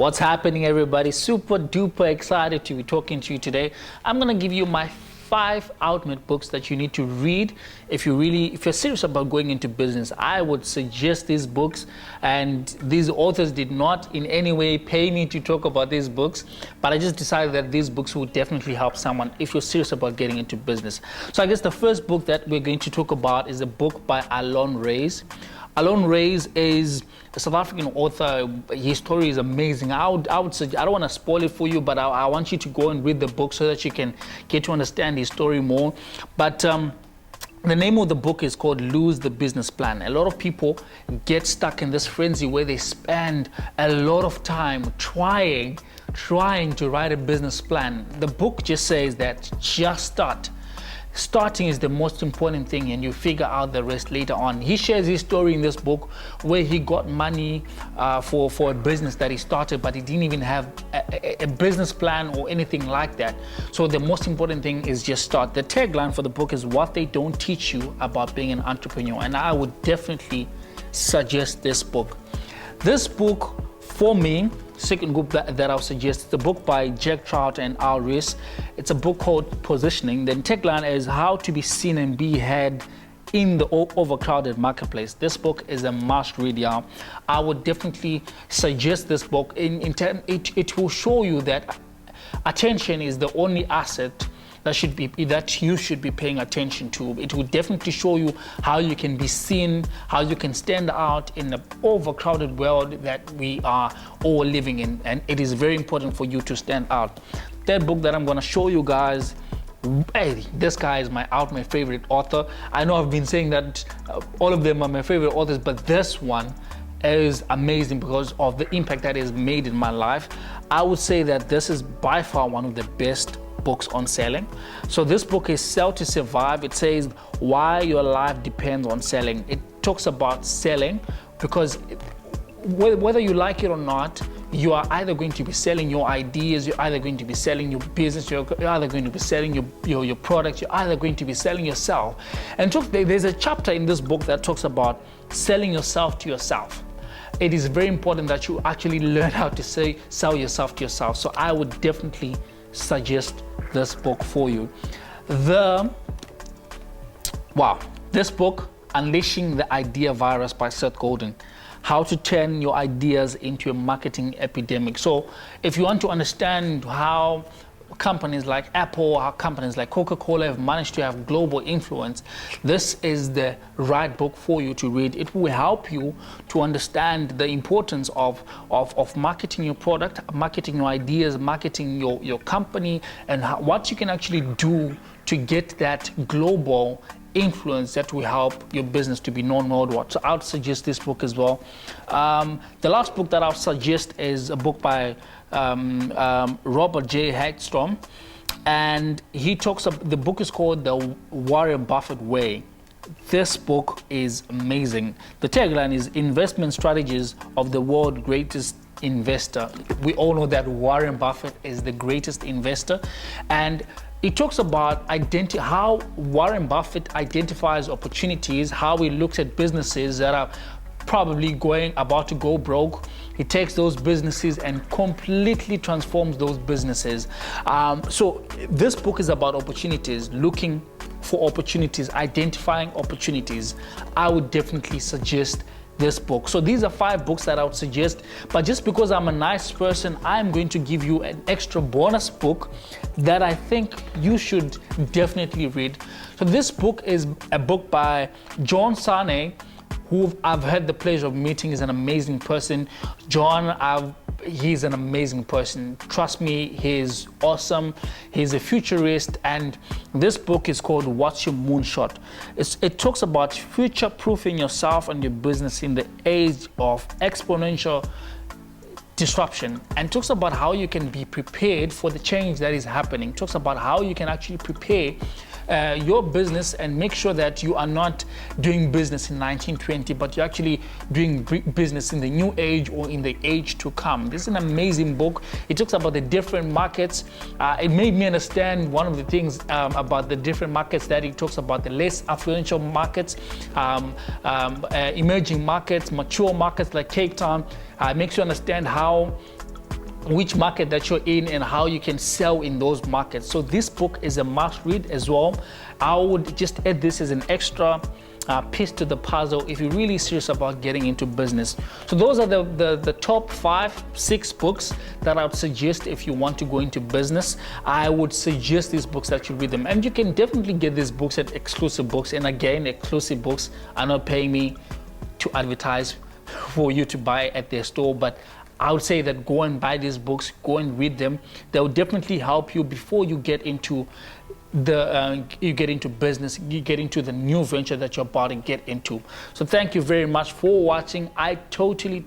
What's happening, everybody? Super duper excited to be talking to you today. I'm gonna give you my 5 ultimate books that you need to read if you're serious about going into business. I would suggest these books, and these authors did not in any way pay me to talk about these books, but I just decided that these books would definitely help someone if you're serious about getting into business. So I guess the first book that we're going to talk about is a book by Alon Reyes. Alon Reyes is a South African author. His story is amazing. I would suggest, I don't want to spoil it for you, but I want you to go and read the book so that you can get to understand his story more. But the name of the book is called Lose the Business Plan. A lot of people get stuck in this frenzy where they spend a lot of time trying to write a business plan. The book just says that just start. Starting is the most important thing, and you figure out the rest later on. He shares his story in this book where he got money for a business that he started, but he didn't even have a business plan or anything like that. So the most important thing is just start. The tagline for the book is what they don't teach you about being an entrepreneur, and I would definitely suggest this book. This book, for me, second book that I'll suggest, is a book by Jack Trout and Al Ries. It's a book called Positioning. The tagline is how to be seen and be heard in the overcrowded marketplace. This book is a must read, y'all. I would definitely suggest this book. It will show you that attention is the only asset that you should be paying attention to. It will definitely show you how you can be seen, how you can stand out in the overcrowded world that we are all living in, and it is very important for you to stand out. That book that I'm going to show you guys, hey, this guy is my favorite author. I know I've been saying that all of them are my favorite authors, but this one is amazing because of the impact that it has made in my life. I would say that this is by far one of the best books on selling. So this book is Sell to Survive. It says why your life depends on selling. It talks about selling because whether you like it or not, you are either going to be selling your ideas, you're either going to be selling your business, you're either going to be selling your products, you're either going to be selling yourself. And there's a chapter in this book that talks about selling yourself to yourself. It is very important that you actually learn how to sell yourself to yourself. So I would definitely suggest this book for you. This book, Unleashing the Idea Virus by Seth Godin. How to turn your ideas into a marketing epidemic. So if you want to understand how companies like Apple, how companies like Coca-Cola have managed to have global influence, this is the right book for you to read. It will help you to understand the importance of marketing your product, marketing your ideas, marketing your company, and what you can actually do to get that global influence that will help your business to be known worldwide. So I would suggest this book as well. The last book that I'll suggest is a book by Robert J. Hagstrom, and the book is called The Warren Buffett Way. This book is amazing. The tagline is Investment Strategies of the World's Greatest Investor. We all know that Warren Buffett is the greatest investor, and it talks about how Warren Buffett identifies opportunities, how he looks at businesses that are probably about to go broke. He takes those businesses and completely transforms those businesses. So this book is about opportunities, looking for opportunities, identifying opportunities. I would definitely suggest this book. So these are 5 books that I would suggest, but just because I'm a nice person, I'm going to give you an extra bonus book that I think you should definitely read. So this book is a book by John Sarney, who I've had the pleasure of meeting. He's an amazing person. He's an amazing person. Trust me, he's awesome. He's a futurist, and this book is called What's Your Moonshot? It talks about future-proofing yourself and your business in the age of exponential disruption, and talks about how you can be prepared for the change that is happening. Talks about how you can actually prepare your business and make sure that you are not doing business in 1920, but you're actually doing business in the new age or in the age to come. This is an amazing book. It talks about the different markets. It made me understand one of the things about the different markets, that it talks about the less affluential markets, emerging markets, mature markets like Cape Town. It makes you understand how which market that you're in and how you can sell in those markets. So this book is a must read as well. I would just add this as an extra piece to the puzzle if you're really serious about getting into business. So those are the top 5-6 books that I would suggest if you want to go into business. I would suggest these books that you read them, and you can definitely get these books at Exclusive Books. And again, Exclusive Books are not paying me to advertise for you to buy at their store, but I would say that go and buy these books, go and read them. They will definitely help you before you get into business, you get into the new venture that you're about to get into. So thank you very much for watching. I totally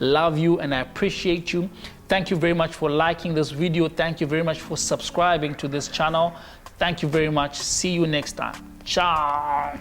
love you and I appreciate you. Thank you very much for liking this video. Thank you very much for subscribing to this channel. Thank you very much. See you next time. Ciao.